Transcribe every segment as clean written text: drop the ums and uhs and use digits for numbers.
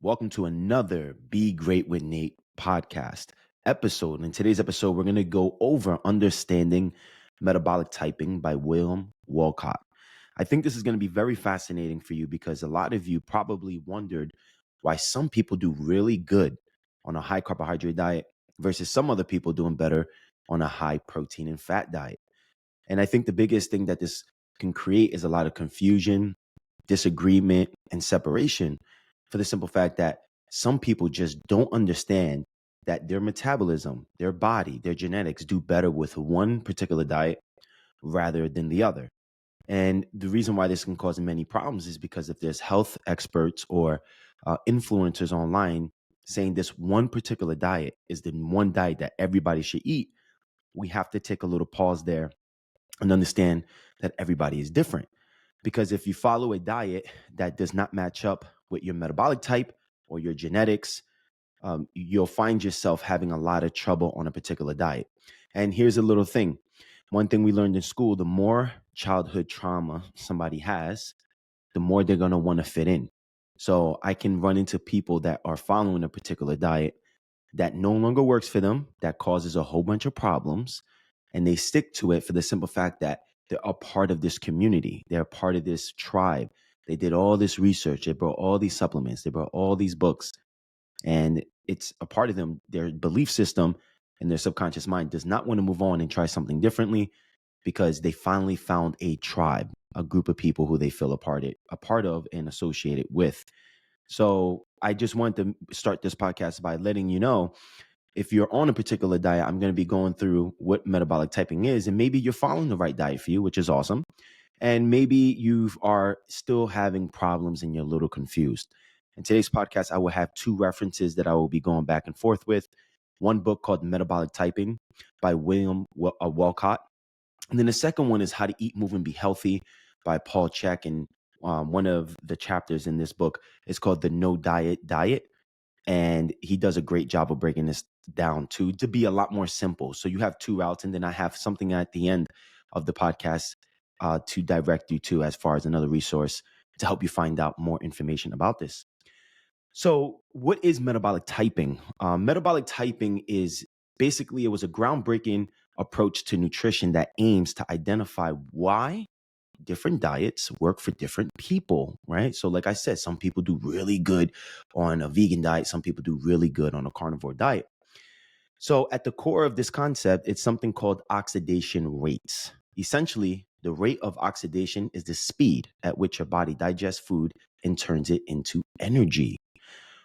Welcome to another Be Great with Nate podcast episode. In today's episode, we're going to go over understanding metabolic typing by William Wolcott. I think this is going to be very fascinating for you because a lot of you probably wondered why some people do really good on a high carbohydrate diet versus some other people doing better on a high protein and fat diet. And I think the biggest thing that this can create is a lot of confusion, disagreement, and separation for the simple fact that some people just don't understand that their metabolism, their body, their genetics do better with one particular diet rather than the other. And the reason why this can cause many problems is because if there's health experts or influencers online saying this one particular diet is the one diet that everybody should eat, we have to take a little pause there and understand that everybody is different. Because if you follow a diet that does not match up with your metabolic type or your genetics, you'll find yourself having a lot of trouble on a particular diet. And here's a little thing. One thing we learned in school, the more childhood trauma somebody has, the more they're going to want to fit in. So I can run into people that are following a particular diet that no longer works for them, that causes a whole bunch of problems, and they stick to it for the simple fact that they're a part of this community. They're a part of this tribe. They did all this research. They brought all these supplements. They brought all these books. And it's a part of them. Their belief system and their subconscious mind does not want to move on and try something differently because they finally found a tribe, a group of people who they feel a part of and associated with. So I just wanted to start this podcast by letting you know, if you're on a particular diet, I'm going to be going through what metabolic typing is, and maybe you're following the right diet for you, which is awesome. And maybe you are still having problems and you're a little confused. In today's podcast, I will have two references that I will be going back and forth with. One book called Metabolic Typing by William Wolcott. And then the second one is How to Eat, Move, and Be Healthy by Paul Chek. And one of the chapters in this book is called The No Diet Diet. And he does a great job of breaking this down to be a lot more simple. So you have two routes, and then I have something at the end of the podcast to direct you to as far as another resource to help you find out more information about this. So what is metabolic typing? Metabolic typing is basically, it was a groundbreaking approach to nutrition that aims to identify why different diets work for different people, right? So like I said, some people do really good on a vegan diet. Some people do really good on a carnivore diet. So at the core of this concept, it's something called oxidation rates. Essentially, the rate of oxidation is the speed at which your body digests food and turns it into energy.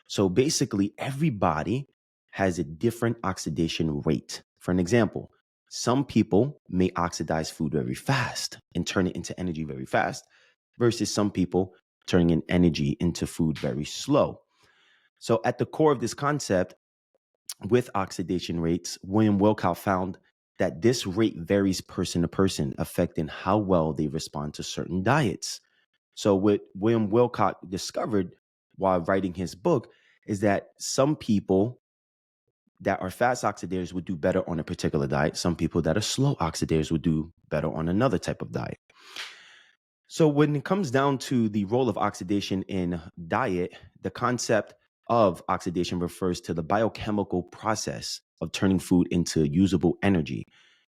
So basically, everybody has a different oxidation rate. For an example, some people may oxidize food very fast and turn it into energy very fast, versus some people turning in energy into food very slow. So at the core of this concept, with oxidation rates, William Wolcott found that this rate varies person to person, affecting how well they respond to certain diets. So what William Wolcott discovered while writing his book is that some people that are fast oxidators would do better on a particular diet. Some people that are slow oxidators would do better on another type of diet. So when it comes down to the role of oxidation in diet, the concept of oxidation refers to the biochemical process of turning food into usable energy.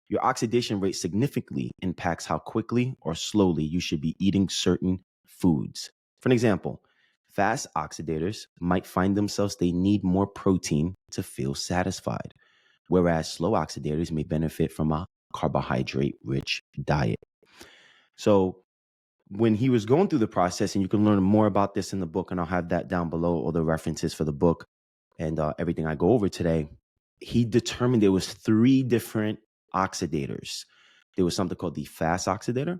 Your oxidation rate significantly impacts how quickly or slowly you should be eating certain foods. For an example, fast oxidators might find themselves they need more protein to feel satisfied, whereas slow oxidators may benefit from a carbohydrate-rich diet. So when he was going through the process, and you can learn more about this in the book, and I'll have that down below, all the references for the book and everything I go over today, he determined there was three different oxidators. There was something called the fast oxidator.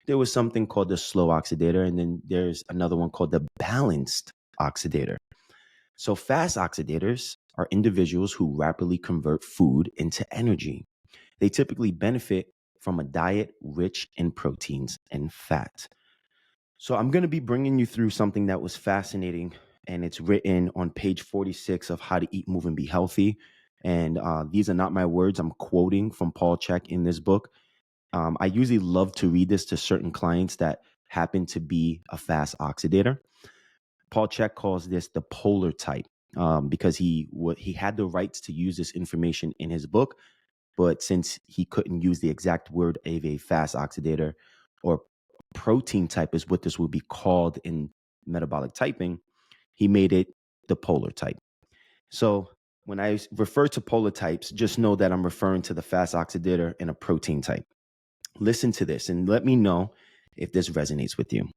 There was something called the slow oxidator. And then there's another one called the balanced oxidator. So fast oxidators are individuals who rapidly convert food into energy. They typically benefit from a diet rich in proteins and fat. So I'm going to be bringing you through something that was fascinating, and it's written on page 46 of How to Eat, Move, and Be Healthy. And these are not my words. I'm quoting from Paul Chek in this book. I usually love to read this to certain clients that happen to be a fast oxidator. Paul Chek calls this the polar type because he had the rights to use this information in his book, but since he couldn't use the exact word of a fast oxidator or protein type is what this would be called in metabolic typing, he made it the polar type. So when I refer to polar types, just know that I'm referring to the fast oxidator and a protein type. Listen to this and let me know if this resonates with you.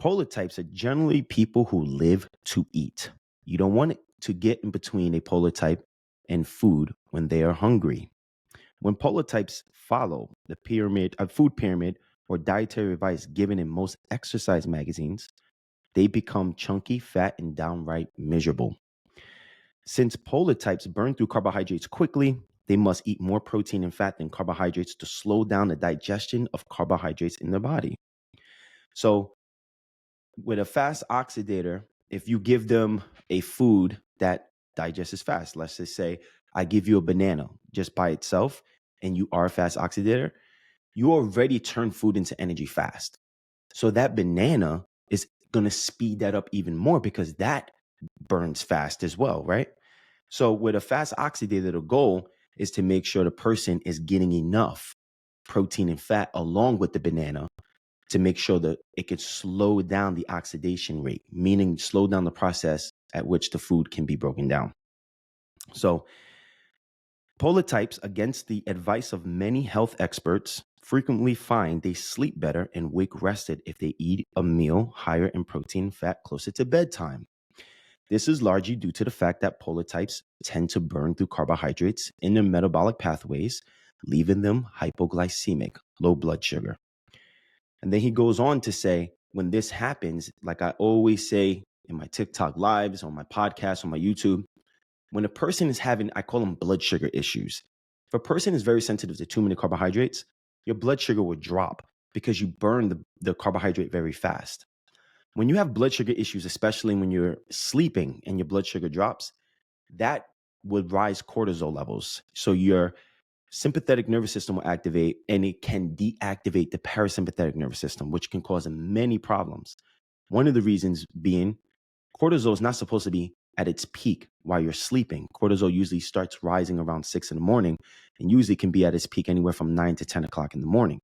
Polar types are generally people who live to eat. You don't want to get in between a polar type and food when they are hungry. When polar types follow the pyramid, a food pyramid or dietary advice given in most exercise magazines, they become chunky, fat, and downright miserable. Since polar types burn through carbohydrates quickly, they must eat more protein and fat than carbohydrates to slow down the digestion of carbohydrates in their body. So, with a fast oxidator, if you give them a food that digests fast, let's just say I give you a banana just by itself and you are a fast oxidator, you already turn food into energy fast. So that banana is going to speed that up even more because that burns fast as well, right? So with a fast oxidator, the goal is to make sure the person is getting enough protein and fat along with the banana to make sure that it could slow down the oxidation rate, meaning slow down the process at which the food can be broken down. So polar types, against the advice of many health experts, frequently find they sleep better and wake rested if they eat a meal higher in protein and fat closer to bedtime. This is largely due to the fact that polar types tend to burn through carbohydrates in their metabolic pathways, leaving them hypoglycemic, low blood sugar. And then he goes on to say, when this happens, like I always say in my TikTok lives, on my podcast, on my YouTube, when a person is having, I call them blood sugar issues. If a person is very sensitive to too many carbohydrates, your blood sugar will drop because you burn the carbohydrate very fast. When you have blood sugar issues, especially when you're sleeping and your blood sugar drops, that would rise cortisol levels. So your sympathetic nervous system will activate and it can deactivate the parasympathetic nervous system, which can cause many problems. One of the reasons being cortisol is not supposed to be at its peak while you're sleeping. Cortisol usually starts rising around 6 in the morning and usually can be at its peak anywhere from 9 to 10 o'clock in the morning.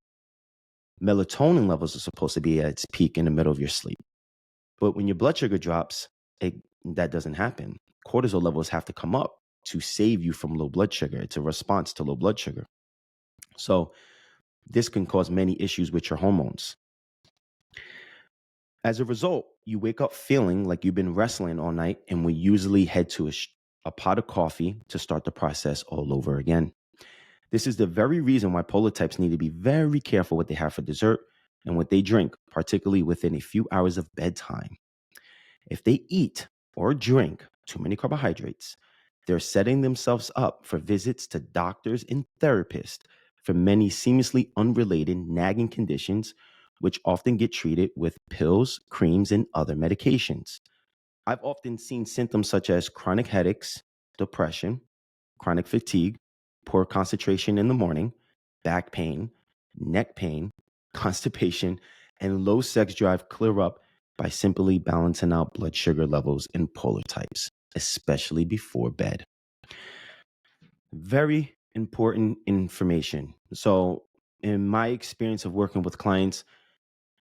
Melatonin levels are supposed to be at its peak in the middle of your sleep. But when your blood sugar drops, that doesn't happen. Cortisol levels have to come up to save you from low blood sugar. It's a response to low blood sugar. So this can cause many issues with your hormones. As a result, you wake up feeling like you've been wrestling all night and we usually head to a pot of coffee to start the process all over again. This is the very reason why polar types need to be very careful what they have for dessert and what they drink, particularly within a few hours of bedtime. If they eat or drink too many carbohydrates, they're setting themselves up for visits to doctors and therapists for many seamlessly unrelated nagging conditions, which often get treated with pills, creams, and other medications. I've often seen symptoms such as chronic headaches, depression, chronic fatigue, poor concentration in the morning, back pain, neck pain, constipation, and low sex drive clear up by simply balancing out blood sugar levels in polar types, especially before bed. Very important information. So, in my experience of working with clients,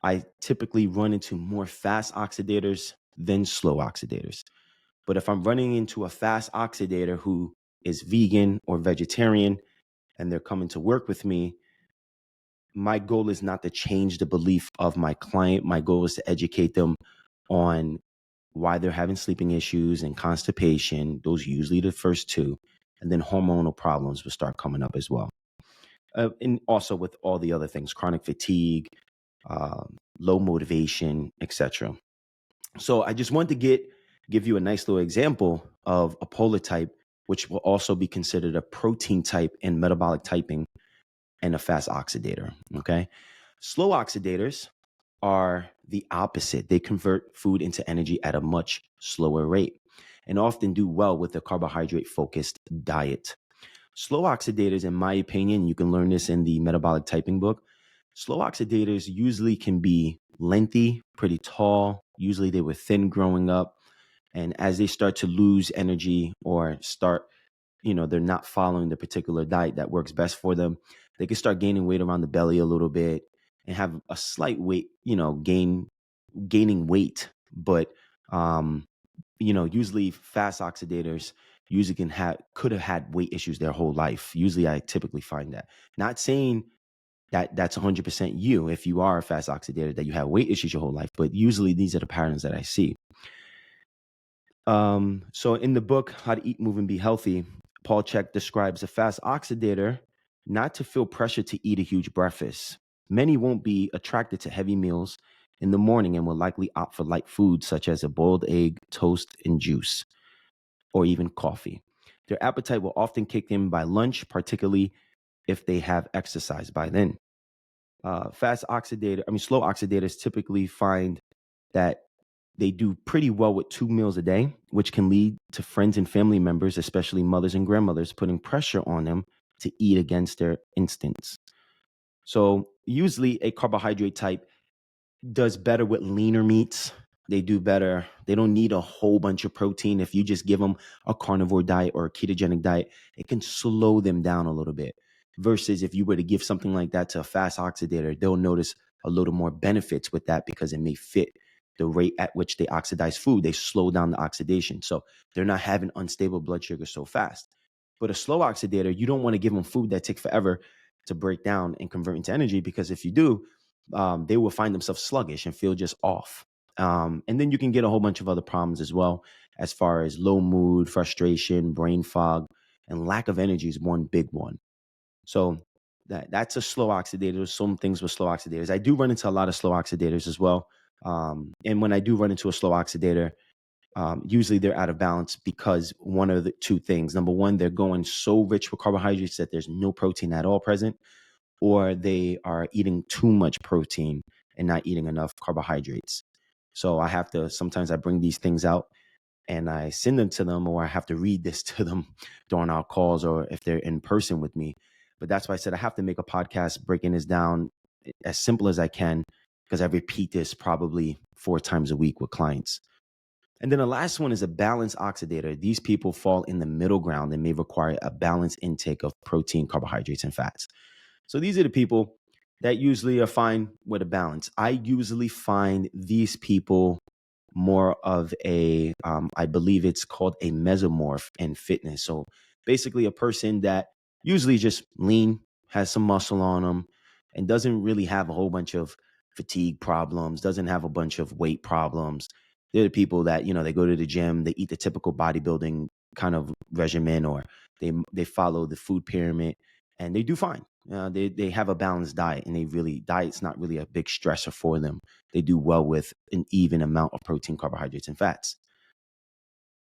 I typically run into more fast oxidators than slow oxidators. But if I'm running into a fast oxidator who is vegan or vegetarian and they're coming to work with me, my goal is not to change the belief of my client. My goal is to educate them on why they're having sleeping issues and constipation. Those are usually the first two. And then hormonal problems will start coming up as well. And also with all the other things, chronic fatigue, low motivation, etc. So I just wanted to give you a nice little example of a polar type, which will also be considered a protein type in metabolic typing and a fast oxidator. Okay. Slow oxidators are the opposite. They convert food into energy at a much slower rate and often do well with a carbohydrate focused diet. Slow oxidators, in my opinion, you can learn this in the metabolic typing book. Slow oxidators usually can be lengthy, pretty tall. Usually they were thin growing up. And as they start to lose energy or start, they're not following the particular diet that works best for them, they can start gaining weight around the belly a little bit and have a slight weight, gaining weight. But, usually fast oxidators usually could have had weight issues their whole life. Usually I typically find that. Not saying that that's 100% you, if you are a fast oxidator, that you have weight issues your whole life, but usually these are the patterns that I see. So in the book, How to Eat, Move, and Be Healthy, Paul Chek describes a fast oxidator not to feel pressure to eat a huge breakfast. Many won't be attracted to heavy meals in the morning and will likely opt for light foods such as a boiled egg, toast, and juice, or even coffee. Their appetite will often kick in by lunch, particularly if they have exercised by then. Slow oxidators typically find that they do pretty well with 2 meals a day, which can lead to friends and family members, especially mothers and grandmothers, putting pressure on them to eat against their instincts. So usually a carbohydrate type does better with leaner meats. They do better. They don't need a whole bunch of protein. If you just give them a carnivore diet or a ketogenic diet, it can slow them down a little bit. Versus if you were to give something like that to a fast oxidator, they'll notice a little more benefits with that because it may fit the rate at which they oxidize food. They slow down the oxidation. So they're not having unstable blood sugar so fast. But a slow oxidator, you don't want to give them food that takes forever to break down and convert into energy, because if you do, they will find themselves sluggish and feel just off. And then you can get a whole bunch of other problems as well, as far as low mood, frustration, brain fog, and lack of energy is one big one. So that's a slow oxidator. There's some things with slow oxidators. I do run into a lot of slow oxidators as well. And when I do run into a slow oxidator, usually they're out of balance because one of the two things. Number one, they're going so rich with carbohydrates that there's no protein at all present, or they are eating too much protein and not eating enough carbohydrates. So sometimes I bring these things out and I send them to them, or I have to read this to them during our calls or if they're in person with me. But that's why I said I have to make a podcast breaking this down as simple as I can, because I repeat this probably 4 times a week with clients. And then the last one is a balanced oxidator. These people fall in the middle ground and may require a balanced intake of protein, carbohydrates, and fats. So these are the people that usually are fine with a balance. I usually find these people more of I believe it's called a mesomorph in fitness. So basically a person that usually just lean, has some muscle on them, and doesn't really have a whole bunch of fatigue problems, doesn't have a bunch of weight problems. They're the people that, they go to the gym, they eat the typical bodybuilding kind of regimen, or they follow the food pyramid, and they do fine. They have a balanced diet, and diet's not really a big stressor for them. They do well with an even amount of protein, carbohydrates, and fats.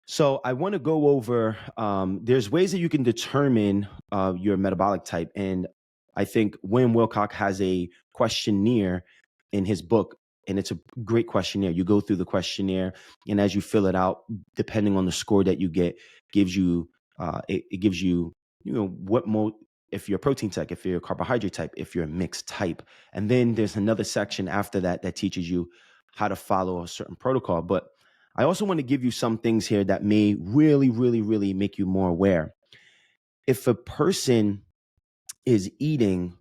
So I want to go over, there's ways that you can determine your metabolic type. And I think William Wolcott has a questionnaire in his book, and it's a great questionnaire. You go through the questionnaire, and as you fill it out, depending on the score that you get, gives you, it gives you, what mode, if you're a protein type, if you're a carbohydrate type, if you're a mixed type. And then there's another section after that that teaches you how to follow a certain protocol. But I also want to give you some things here that may really, really, really make you more aware. If a person is eating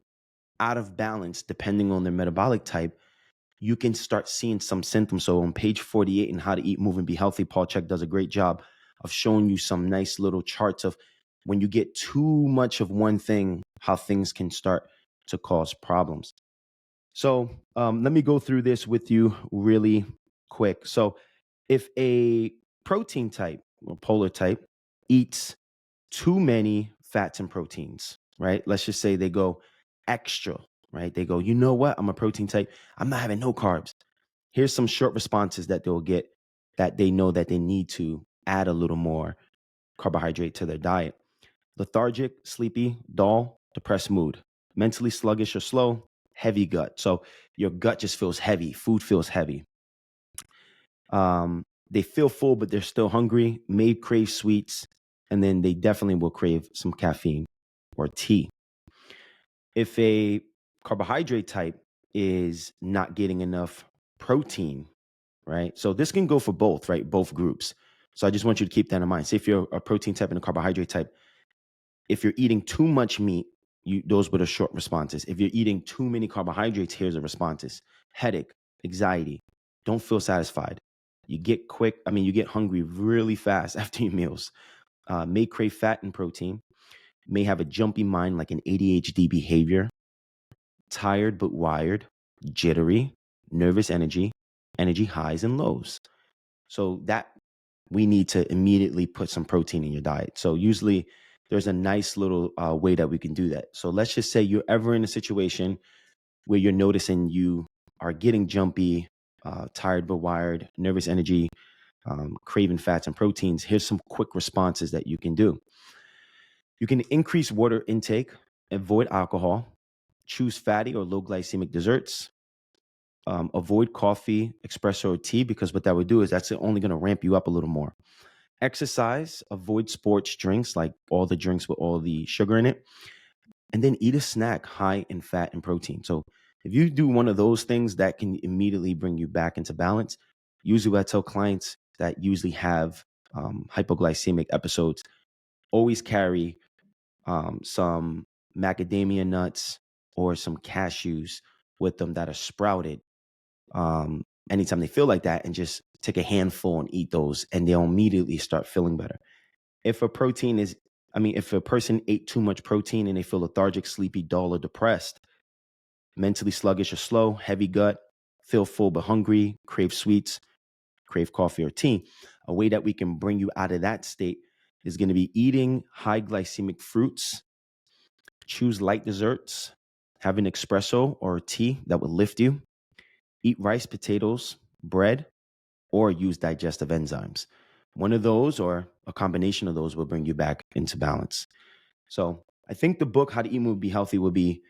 out of balance, depending on their metabolic type, you can start seeing some symptoms. So on page 48 in How to Eat, Move, and Be Healthy, Paul Chek does a great job of showing you some nice little charts of when you get too much of one thing, how things can start to cause problems. So let me go through this with you really quick. So if a protein type or polar type eats too many fats and proteins, right? Let's just say they go extra, right? They go, you know what? I'm a protein type. I'm not having no carbs. Here's some short responses that they'll get that they know that they need to add a little more carbohydrate to their diet. Lethargic, sleepy, dull, depressed mood, mentally sluggish or slow, heavy gut. So your gut just feels heavy. Food feels heavy. They feel full, but they're still hungry, may crave sweets, and then they definitely will crave some caffeine or tea. If a carbohydrate type is not getting enough protein, right? So this can go for both, right? Both groups. So I just want you to keep that in mind. Say if you're a protein type and a carbohydrate type, if you're eating too much meat, those were the short responses. If you're eating too many carbohydrates, here's the responses: headache, anxiety, don't feel satisfied. You get hungry really fast after your meals. May crave fat and protein, may have a jumpy mind like an ADHD behavior, tired but wired, jittery, nervous energy highs and lows. So that we need to immediately put some protein in your diet. So usually there's a nice little way that we can do that. So let's just say you're ever in a situation where you're noticing you are getting jumpy, tired but wired, nervous energy, craving fats and proteins. Here's some quick responses that you can do. You can increase water intake, avoid alcohol, choose fatty or low glycemic desserts, avoid coffee, espresso, or tea, because what that would do is that's only going to ramp you up a little more. Exercise, avoid sports drinks, like all the drinks with all the sugar in it, and then eat a snack high in fat and protein. So if you do one of those things, that can immediately bring you back into balance. Usually what I tell clients that usually have hypoglycemic episodes, always carry some macadamia nuts or some cashews with them that are sprouted anytime they feel like that, and just take a handful and eat those, and they'll immediately start feeling better. If a person ate too much protein and they feel lethargic, sleepy, dull, or depressed, mentally sluggish or slow, heavy gut, feel full but hungry, crave sweets, crave coffee or tea, a way that we can bring you out of that state is going to be eating high glycemic fruits, choose light desserts, have an espresso or tea that will lift you, eat rice, potatoes, bread, or use digestive enzymes. One of those or a combination of those will bring you back into balance. So I think the book, How to Eat More Be Healthy, will be,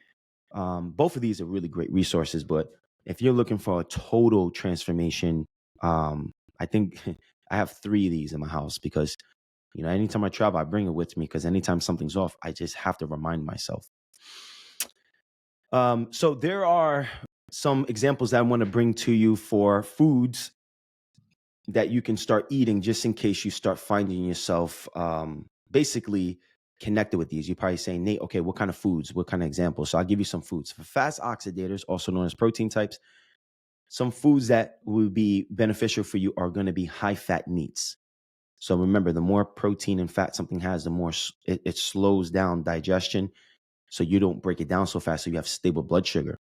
both of these are really great resources. But if you're looking for a total transformation, I think I have 3 of these in my house because, anytime I travel, I bring it with me because anytime something's off, I just have to remind myself. So there are some examples that I want to bring to you for foods that you can start eating just in case you start finding yourself basically connected with these. You're probably saying, Nate, okay, what kind of foods? What kind of examples? So I'll give you some foods. For fast oxidators, also known as protein types, some foods that would be beneficial for you are going to be high fat meats. So remember, the more protein and fat something has, the more it slows down digestion. So you don't break it down so fast. So you have stable blood sugar.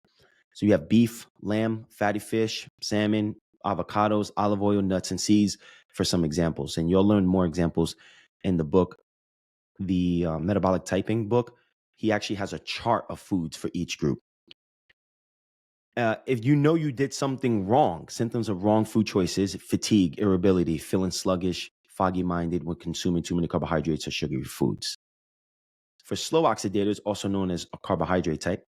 So you have beef, lamb, fatty fish, salmon, avocados, olive oil, nuts, and seeds for some examples. And you'll learn more examples in the book, the Metabolic Typing book. He actually has a chart of foods for each group. If you know you did something wrong, symptoms of wrong food choices: fatigue, irritability, feeling sluggish, foggy-minded when consuming too many carbohydrates or sugary foods. For slow oxidators, also known as a carbohydrate type,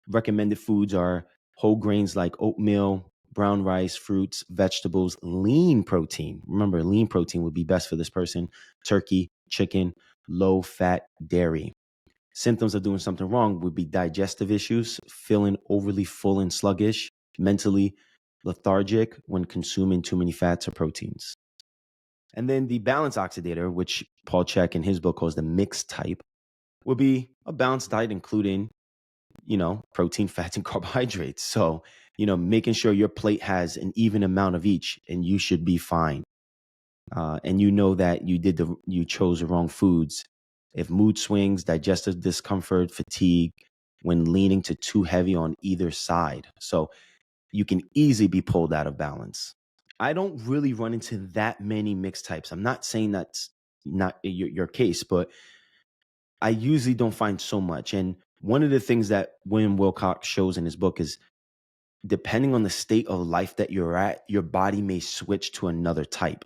recommended foods are whole grains like oatmeal, brown rice, fruits, vegetables, lean protein. Remember, lean protein would be best for this person: turkey, chicken, low fat dairy. Symptoms of doing something wrong would be digestive issues, feeling overly full and sluggish, mentally lethargic when consuming too many fats or proteins. And then the balanced oxidator, which Paul Chek in his book calls the mixed type, would be a balanced diet including, protein, fats, and carbohydrates. So, making sure your plate has an even amount of each, and you should be fine. And that you chose the wrong foods. If mood swings, digestive discomfort, fatigue, when leaning to too heavy on either side. So you can easily be pulled out of balance. I don't really run into that many mixed types. I'm not saying that's not your case, but I usually don't find so much. And one of the things that William Wolcott shows in his book is, depending on the state of life that you're at, your body may switch to another type.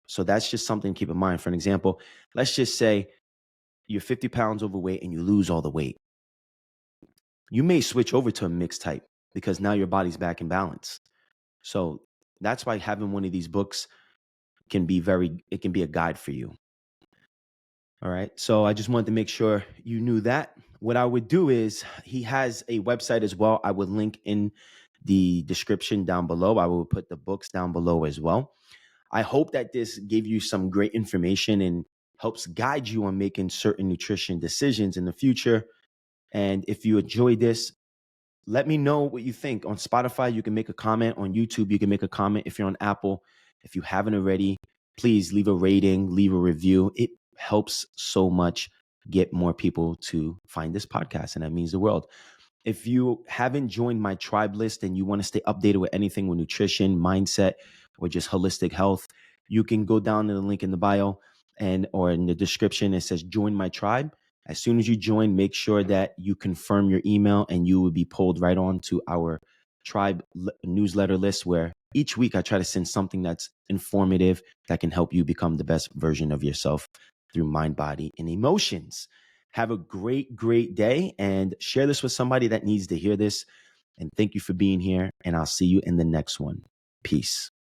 So that's just something to keep in mind. For an example, let's just say you're 50 pounds overweight and you lose all the weight. You may switch over to a mixed type because now your body's back in balance. So that's why having one of these books can be a guide for you. All right. So I just wanted to make sure you knew that. What I would do is, he has a website as well. I would link in the description down below. I will put the books down below as well. I hope that this gave you some great information and helps guide you on making certain nutrition decisions in the future. And if you enjoyed this, let me know what you think. On Spotify, you can make a comment. On YouTube, you can make a comment. If you're on Apple, if you haven't already, please leave a rating, leave a review. It helps so much get more people to find this podcast, and that means the world. If you haven't joined my tribe list and you want to stay updated with anything with nutrition, mindset, or just holistic health, you can go down to the link in the bio or in the description. It says join my tribe. As soon as you join, make sure that you confirm your email and you will be pulled right on to our tribe newsletter list, where each week I try to send something that's informative that can help you become the best version of yourself through mind, body, and emotions. Have a great, great day, and share this with somebody that needs to hear this. And thank you for being here, and I'll see you in the next one. Peace.